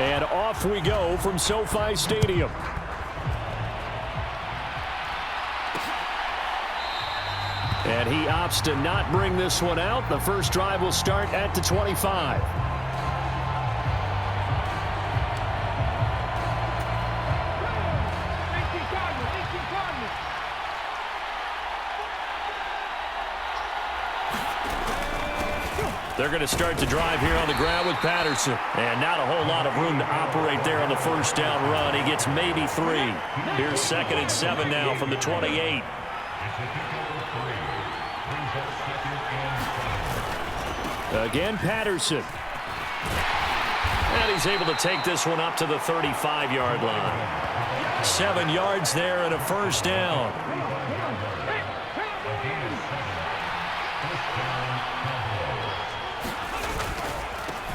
And off we go from SoFi Stadium. And he opts to not bring this one out. The first drive will start at the 25. They're going to start the drive here on the ground with Patterson. And not a whole lot of room to operate there on the first down run. He gets maybe 3. Here's 2nd and 7 now from the 28. Again, Patterson. And he's able to take this one up to the 35-yard line. 7 yards there and a first down.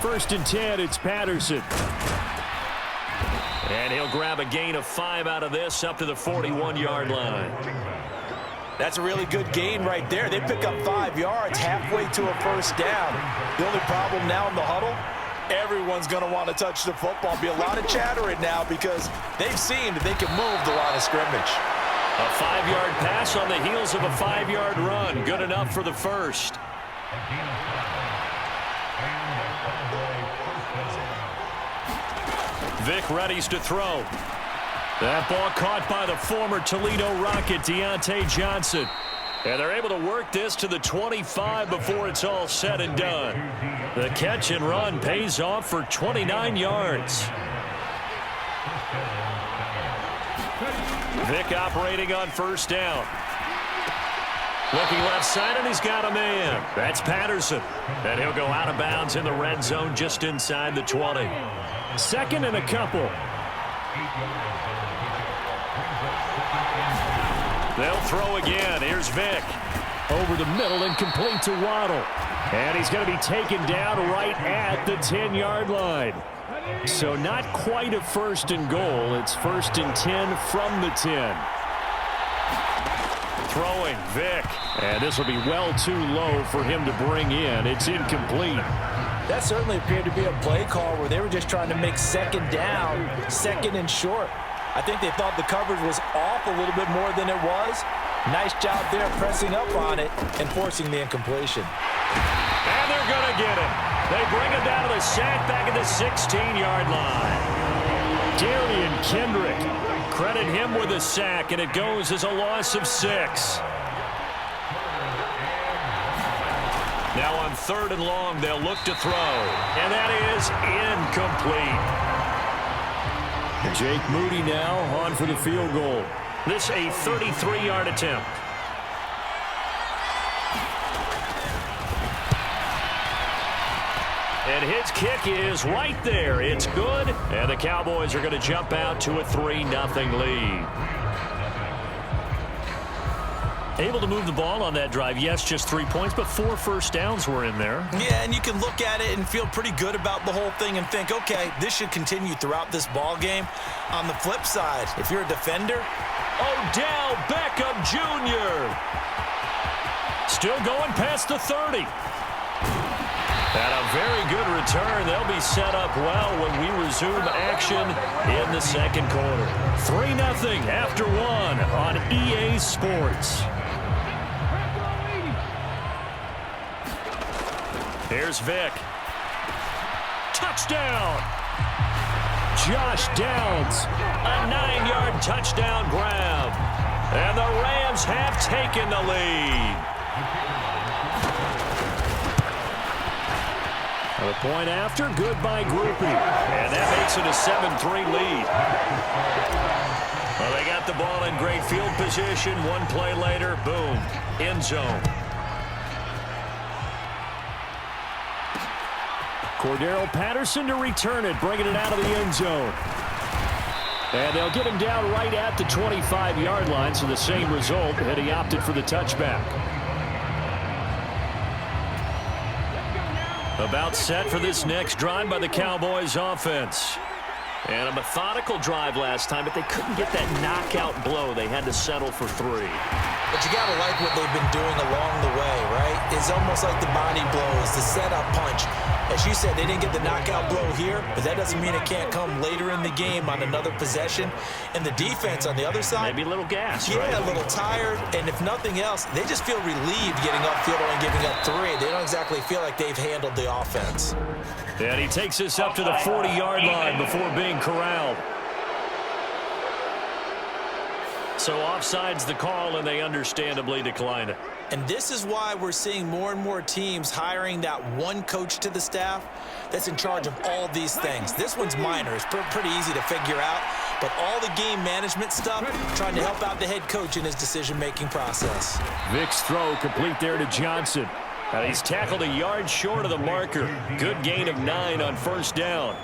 First and 10, it's Patterson. And he'll grab a gain of 5 out of this up to the 41-yard line. That's a really good gain right there. They pick up 5 yards halfway to a first down. The only problem now in the huddle, everyone's going to want to touch the football. Be a lot of chattering now because they've seen that they can move the line of scrimmage. A 5-yard pass on the heels of a 5-yard run. Good enough for the first. Vic readies to throw. That ball caught by the former Toledo Rocket, Deontay Johnson. And they're able to work this to the 25 before it's all said and done. The catch and run pays off for 29 yards. Vic operating on first down. Looking left side, and he's got a man. That's Patterson. And he'll go out of bounds in the red zone just inside the 20. 2nd and a couple. They'll throw again. Here's Vic. Over the middle and complete to Waddle. And he's going to be taken down right at the 10-yard line. So not quite a first and goal. It's 1st and 10 from the 10. Throwing, Vic. And this will be well too low for him to bring in. It's incomplete. That certainly appeared to be a play call where they were just trying to make 2nd down, 2nd and short. I think they thought the coverage was off a little bit more than it was. Nice job there pressing up on it and forcing the incompletion. And they're going to get him. They bring him down to the sack back at the 16-yard line. Darian Kendrick. Credit him with a sack, and it goes as a loss of 6. Now on 3rd and long, they'll look to throw. And that is incomplete. Jake Moody now on for the field goal. This a 33-yard attempt. And his kick is right there. It's good. And the Cowboys are going to jump out to a 3-0 lead. Able to move the ball on that drive. Yes, just 3 points, but 4 first downs were in there. Yeah, and you can look at it and feel pretty good about the whole thing and think, okay, this should continue throughout this ball game. On the flip side, if you're a defender, Odell Beckham Jr. Still going past the 30. And a very good return. They'll be set up well when we resume action in the 2nd quarter. 3-0 after 1 on EA Sports. Here's Vic. Touchdown! Josh Downs. A 9-yard touchdown grab. And the Rams have taken the lead. The point after, good by Groupie. And that makes it a 7-3 lead. Well, they got the ball in great field position. One play later, boom, end zone. Cordero Patterson to return it, bringing it out of the end zone. And they'll get him down right at the 25-yard line, so the same result, and he opted for the touchback. About set for this next drive by the Cowboys offense. And a methodical drive last time, but they couldn't get that knockout blow. They had to settle for 3. But you got to like what they've been doing along the way, right? It's almost like the body blows, the setup punch. As you said, they didn't get the knockout blow here, but that doesn't mean it can't come later in the game on another possession. And the defense on the other side, maybe a little gas, yeah, right? A little tired. And if nothing else, they just feel relieved getting upfield and giving up 3. They don't exactly feel like they've handled the offense. And he takes us up to the 40-yard line before being corralled. So offside's the call, and they understandably decline it. And this is why we're seeing more and more teams hiring that one coach to the staff that's in charge of all these things. This one's minor. It's pretty easy to figure out. But all the game management stuff, trying to help out the head coach in his decision-making process. Vic's throw complete there to Johnson. He's tackled a yard short of the marker. Good gain of 9 on first down.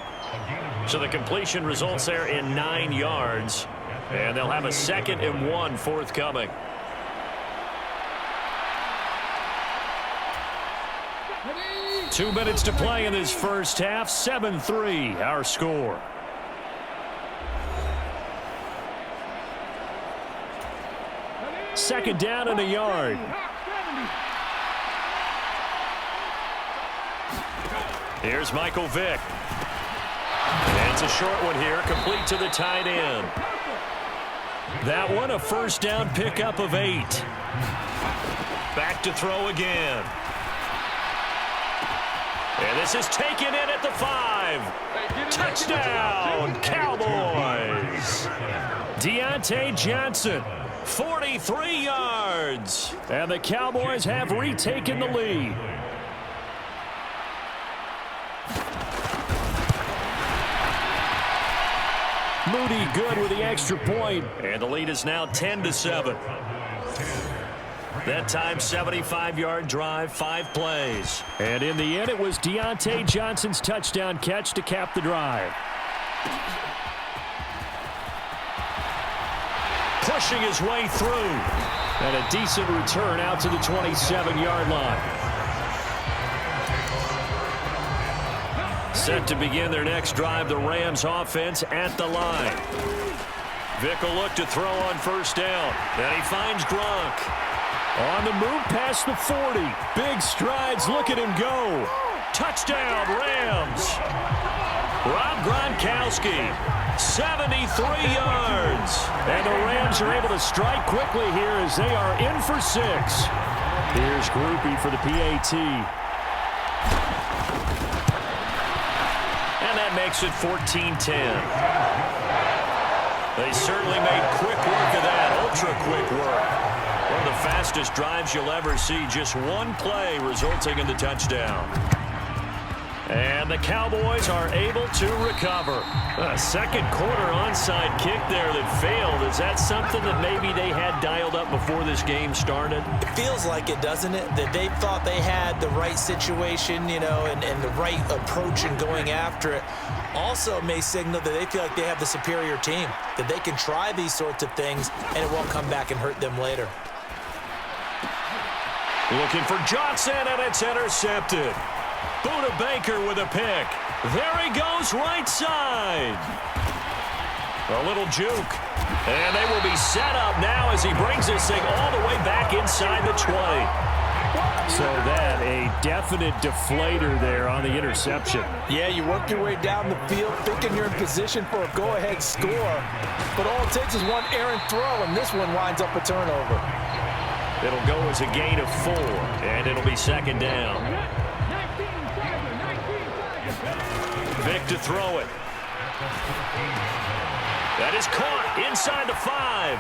So the completion results there in 9 yards. And they'll have a 2nd and 1 forthcoming. Two minutes to play in this first half. 7-3 our score. Second down and a yard. Here's Michael Vick. And it's a short one here, complete to the tight end. That one a first down pickup of 8. Back to throw again. And this is taken in at the 5. Touchdown, Cowboys. Deontay Johnson, 43 yards. And the Cowboys have retaken the lead. Moody good with the extra point. And the lead is now 10-7. That time, 75-yard drive, 5 plays. And in the end, it was Deontay Johnson's touchdown catch to cap the drive. Pushing his way through. And a decent return out to the 27-yard line. Set to begin their next drive, the Rams offense at the line. Vick will look to throw on first down. And he finds Gronk. On the move past the 40. Big strides. Look at him go. Touchdown, Rams. Rob Gronkowski, 73 yards. And the Rams are able to strike quickly here as they are in for 6. Here's Groupie for the PAT. And that makes it 14-10. They certainly made quick work of that, ultra quick work. One of the fastest drives you'll ever see. Just one play resulting in the touchdown. And the Cowboys are able to recover. A second quarter onside kick there that failed. Is that something that maybe they had dialed up before this game started? It feels like it, doesn't it? That they thought they had the right situation, you know, and the right approach in going after it. Also may signal that they feel like they have the superior team, that they can try these sorts of things and it won't come back and hurt them later. Looking for Johnson, and it's intercepted. Buda Baker with a pick. There he goes, right side. A little juke. And they will be set up now as he brings this thing all the way back inside the 20. So that a definite deflator there on the interception. Yeah, you work your way down the field thinking you're in position for a go-ahead score. But all it takes is one errant throw, and this one winds up a turnover. It'll go as a gain of 4, and it'll be second down. Vick to throw it. That is caught inside the 5.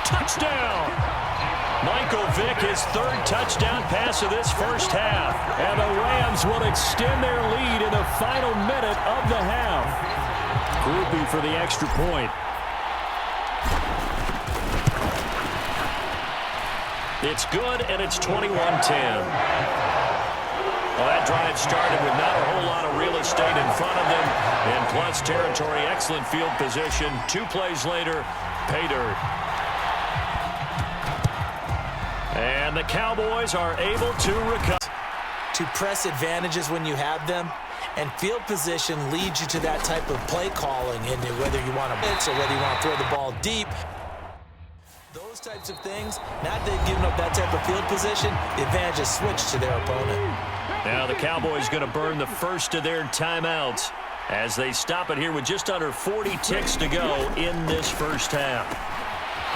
Touchdown! Michael Vick, his 3rd touchdown pass of this first half. And the Rams will extend their lead in the final minute of the half. Groupie for the extra point. It's good, and it's 21-10. Well, that drive started with not a whole lot of real estate in front of them, and plus territory, excellent field position. 2 plays later, pay dirt. And the Cowboys are able to recover. To press advantages when you have them, and field position leads you to that type of play calling, and whether you want to blitz or whether you want to throw the ball deep. Those types types of things, now that they've given up that type of field position, the advantage is switched to their opponent. Now the Cowboys going to burn the first of their timeouts as they stop it here with just under 40 ticks to go in this first half.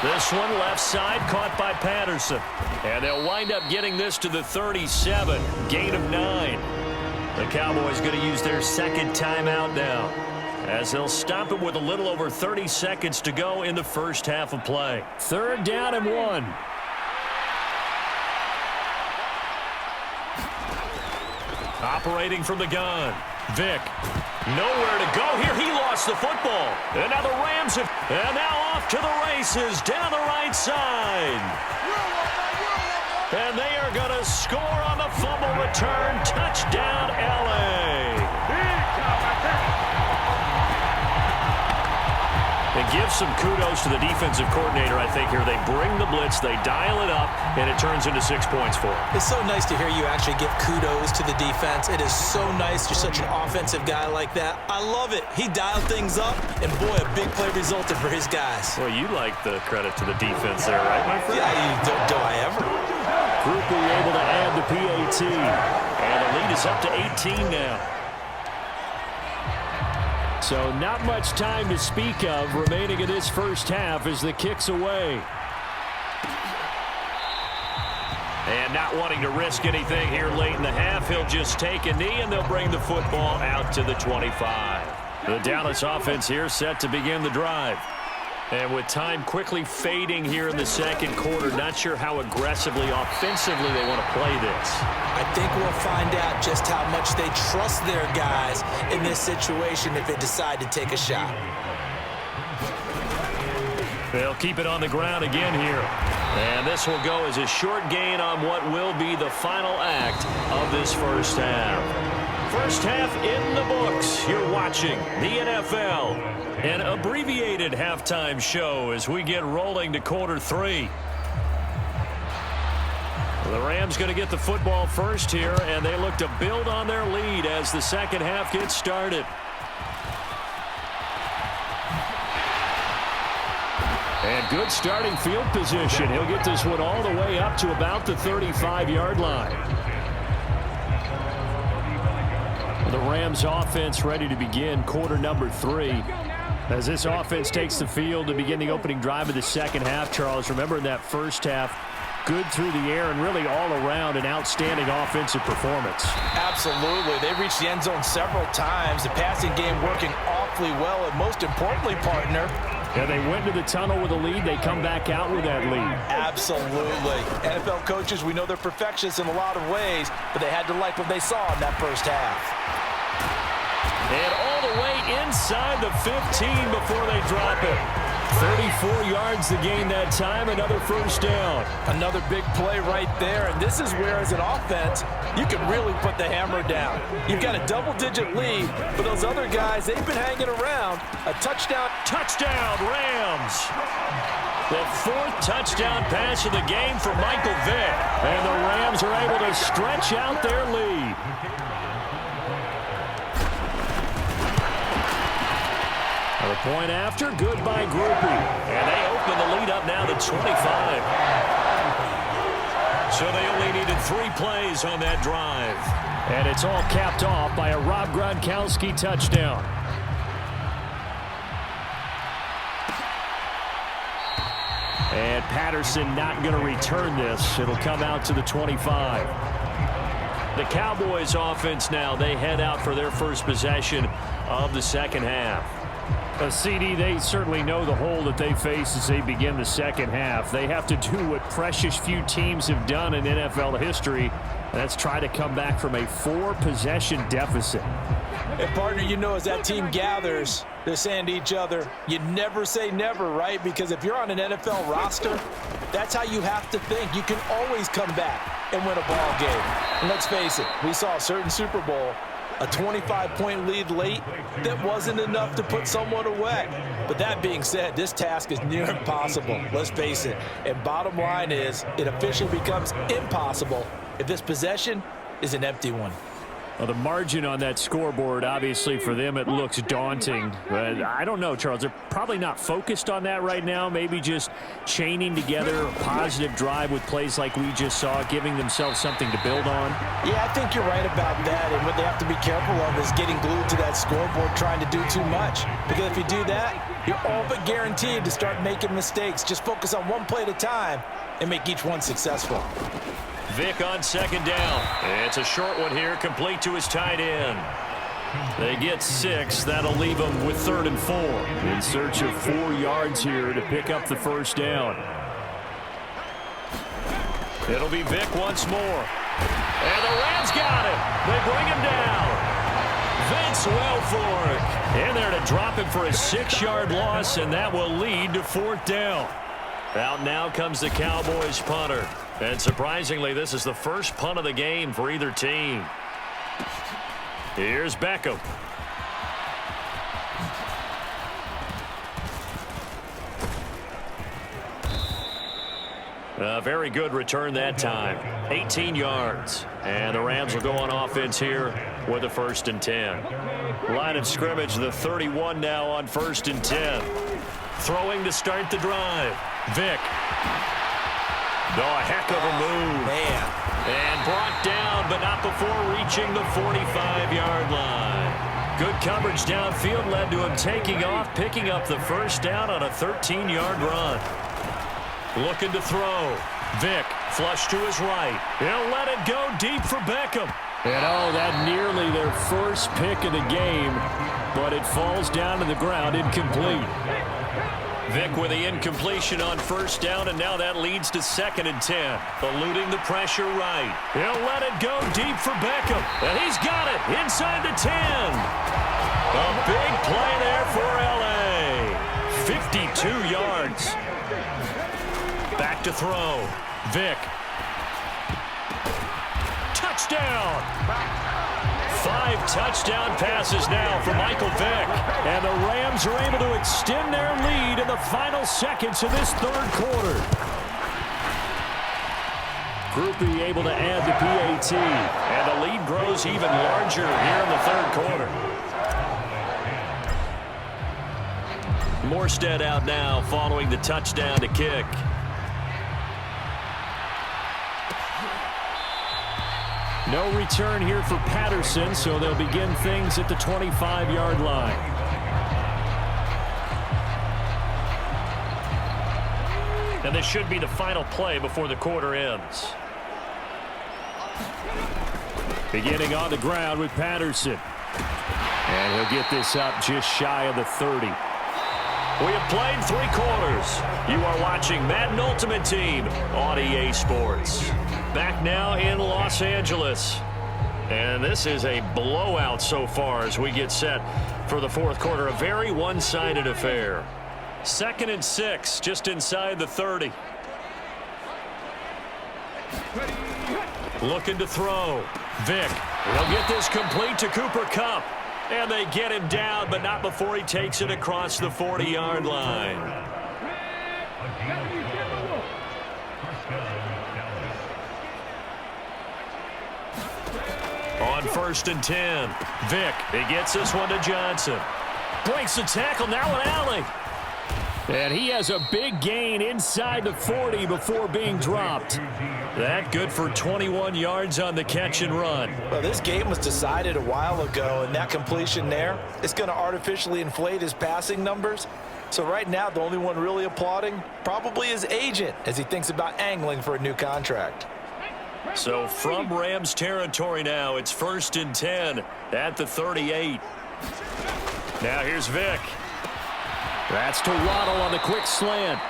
This one left side caught by Patterson. And they'll wind up getting this to the 37. Gain of 9. The Cowboys going to use their second timeout now as they'll stop it with a little over 30 seconds to go in the first half of play. 3rd down and 1. Operating from the gun. Vick. Nowhere to go here. He lost the football. And now the Rams have... And now off to the races down the right side. And they are going to score on the fumble return. Touchdown, L.A. And give some kudos to the defensive coordinator, I think, here. They bring the blitz, they dial it up, and it turns into 6 points for them. It's so nice to hear you actually give kudos to the defense. It is so nice. You're such an offensive guy like that. I love it. He dialed things up, and boy, a big play resulted for his guys. Well, you like the credit to the defense there, right, my friend? Yeah, do I ever? Groupie able to add the PAT. And the lead is up to 18 now. So not much time to speak of remaining in this first half as the kick's away. And not wanting to risk anything here late in the half, he'll just take a knee and they'll bring the football out to the 25. The Dallas offense here set to begin the drive. And with time quickly fading here in the second quarter, not sure how aggressively, offensively they want to play this. I think we'll find out just how much they trust their guys in this situation if they decide to take a shot. They'll keep it on the ground again here. And this will go as a short gain on what will be the final act of this first half. First half in the books. You're watching the NFL. An abbreviated halftime show as we get rolling to quarter 3. The Rams going to get the football first here, and they look to build on their lead as the second half gets started. And good starting field position. He'll get this one all the way up to about the 35-yard line. The Rams offense ready to begin quarter number 3. As this offense takes the field to begin the opening drive of the second half, Charles, remember in that first half, good through the air and really all around an outstanding offensive performance. Absolutely. They reached the end zone several times. The passing game working awfully well, and most importantly, partner, yeah, they went to the tunnel with a lead. They come back out with that lead. Absolutely. NFL coaches, we know they're perfectionists in a lot of ways, but they had to like what they saw in that first half. And all the way inside the 15 before they drop it. 34 yards to gain that time, another first down. Another big play right there, and this is where, as an offense, you can really put the hammer down. You've got a double-digit lead, but those other guys, they've been hanging around. A touchdown. Touchdown, Rams. The 4th touchdown pass of the game for Michael Vick. And the Rams are able to stretch out their lead. The point after, good by Groupie. And they open the lead up now to 25. So they only needed 3 plays on that drive. And it's all capped off by a Rob Gronkowski touchdown. And Patterson not going to return this. It'll come out to the 25. The Cowboys offense now, they head out for their first possession of the second half. CD, they certainly know the hole that they face as they begin the second half. They have to do what precious few teams have done in NFL history. That's try to come back from a 4-possession deficit. And partner, you know, as that team gathers, they're saying to each other, you never say never, right? Because if you're on an NFL roster, that's how you have to think. You can always come back and win a ball game. And let's face it, we saw a certain Super Bowl, a 25-point lead late, that wasn't enough to put someone away. But that being said, this task is near impossible, let's face it. And bottom line is, it officially becomes impossible if this possession is an empty one. Well, the margin on that scoreboard, obviously for them it looks daunting. But I don't know, Charles. They're probably not focused on that right now. Maybe just chaining together a positive drive with plays like we just saw, giving themselves something to build on. Yeah, I think you're right about that. And what they have to be careful of is getting glued to that scoreboard trying to do too much. Because if you do that, you're all but guaranteed to start making mistakes. Just focus on one play at a time and make each one successful. Vic on second down. It's a short one here, complete to his tight end. They get 6. That'll leave them with 3rd and 4. In search of 4 yards here to pick up the first down. It'll be Vic once more. And the Rams got it. They bring him down. Vince Wilfork in there to drop him for a 6-yard loss, and that will lead to 4th down. Out now comes the Cowboys punter. And surprisingly, this is the first punt of the game for either team. Here's Beckham. A very good return that time. 18 yards. And the Rams will go on offense here with a 1st and 10. Line of scrimmage, the 31 now on 1st and 10. Throwing to start the drive. Vic. Oh, a heck of a move. Man. And brought down, but not before reaching the 45-yard line. Good coverage downfield led to him taking off, picking up the first down on a 13-yard run. Looking to throw. Vic, flush to his right. He'll let it go deep for Beckham. And oh, that nearly their first pick of the game, but it falls down to the ground incomplete. Vic with the incompletion on 1st down, and now that leads to 2nd and 10. Eluding the pressure right. He'll let it go deep for Beckham. And he's got it inside the 10. A big play there for L.A. 52 yards. Back to throw. Vic. Touchdown. 5 touchdown passes now for Michael Vick. And the Rams are able to extend their lead in the final seconds of this 3rd quarter. Groupie able to add the PAT. And the lead grows even larger here in the 3rd quarter. Morstead out now following the touchdown to kick. No return here for Patterson, so they'll begin things at the 25-yard line. And this should be the final play before the quarter ends. Beginning on the ground with Patterson. And he'll get this up just shy of the 30. We have played 3 quarters. You are watching Madden Ultimate Team on EA Sports. Back now in Los Angeles. And this is a blowout so far as we get set for the 4th quarter. A very one-sided affair. 2nd and 6, just inside the 30. Looking to throw. Vic. He'll get this complete to Cooper Kupp. And they get him down, but not before he takes it across the 40-yard line. On 1st and 10, Vic, he gets this one to Johnson. Breaks the tackle, now an alley. And he has a big gain inside the 40 before being dropped. That good for 21 yards on the catch and run. Well, this game was decided a while ago, and that completion there is going to artificially inflate his passing numbers. So right now, the only one really applauding probably his agent as he thinks about angling for a new contract. So from Rams territory now, it's 1st and 10 at the 38. Now here's Vic. That's to Waddle on the quick slant.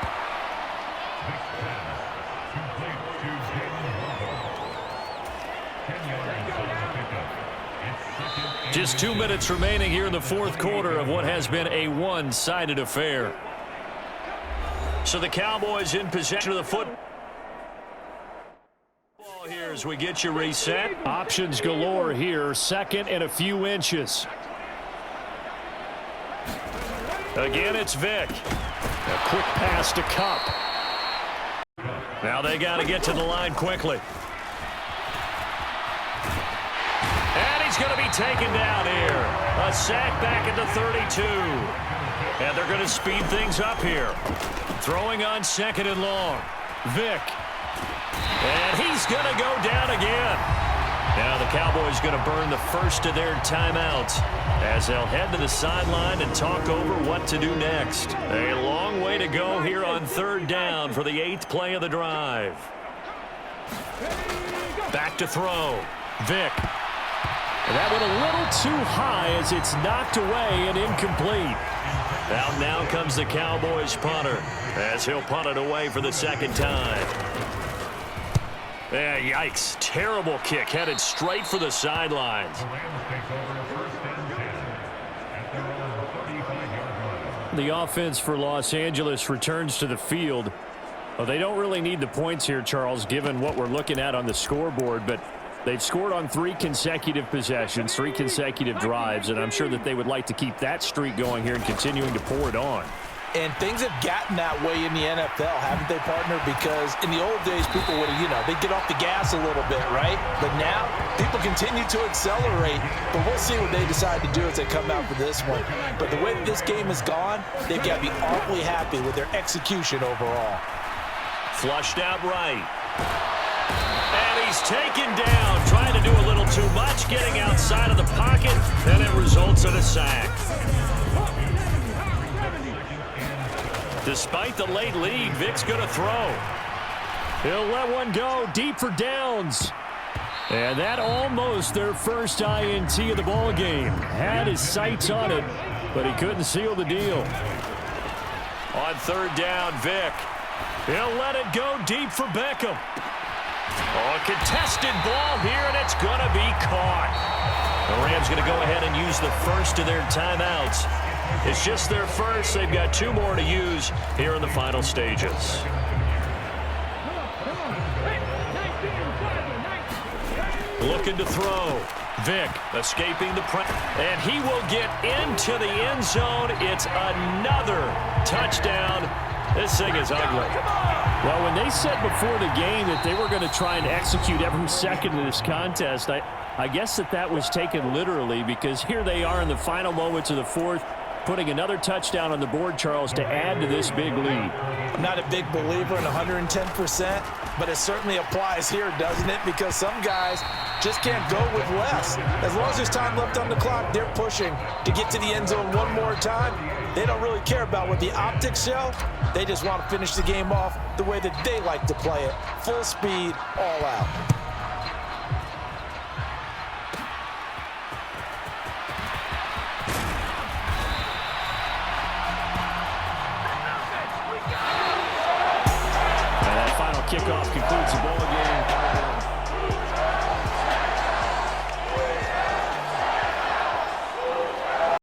Just 2 minutes remaining here in the 4th quarter of what has been a one-sided affair. So the Cowboys in possession of the football here as we get you reset. Options galore here, 2nd and a few inches. Again, it's Vic. A quick pass to Kupp. Now they got to get to the line quickly. And he's going to be taken down here. A sack back at the 32. And they're going to speed things up here. Throwing on 2nd and long. Vick. And he's going to go down again. Now the Cowboys going to burn the first of their timeouts as they'll head to the sideline and talk over what to do next. A long way to go here on 3rd down for the 8th play of the drive. Back to throw. Vick. And that went a little too high as it's knocked away and incomplete. Now comes the Cowboys punter as he'll punt it away for the 2nd time. Yeah, yikes. Terrible kick headed straight for the sidelines. The offense for Los Angeles returns to the field. Well, they don't really need the points here, Charles, given what we're looking at on the scoreboard, but they've scored on 3 consecutive possessions, 3 consecutive drives, and I'm sure that they would like to keep that streak going here and continuing to pour it on. And things have gotten that way in the NFL, haven't they, partner? Because in the old days, people would have, they'd get off the gas a little bit, right? But now, people continue to accelerate. But we'll see what they decide to do as they come out for this one. But the way that this game has gone, they've got to be awfully happy with their execution overall. Flushed out right. And he's taken down, trying to do a little too much, getting outside of the pocket, and it results in a sack. Despite the late lead, Vick's going to throw. He'll let one go deep for downs. And that almost their first INT of the ball game. Had his sights on it, but he couldn't seal the deal. On 3rd down, Vick. He'll let it go deep for Beckham. Oh, a contested ball here, and it's going to be caught. The Rams going to go ahead and use the first of their timeouts. It's just their first. They've got 2 more to use here in the final stages. Looking to throw. Vick escaping the pressure. And he will get into the end zone. It's another touchdown. This thing is ugly. Well, when they said before the game that they were going to try and execute every second of this contest, I guess that was taken literally, because here they are in the final moments of the 4th, putting another touchdown on the board, Charles, to add to this big lead. I'm not a big believer in 110%, but it certainly applies here, doesn't it? Because some guys just can't go with less. As long as there's time left on the clock, they're pushing to get to the end zone one more time. They don't really care about what the optics show. They just want to finish the game off the way that they like to play it. Full speed, all out. Kickoff concludes the ball game.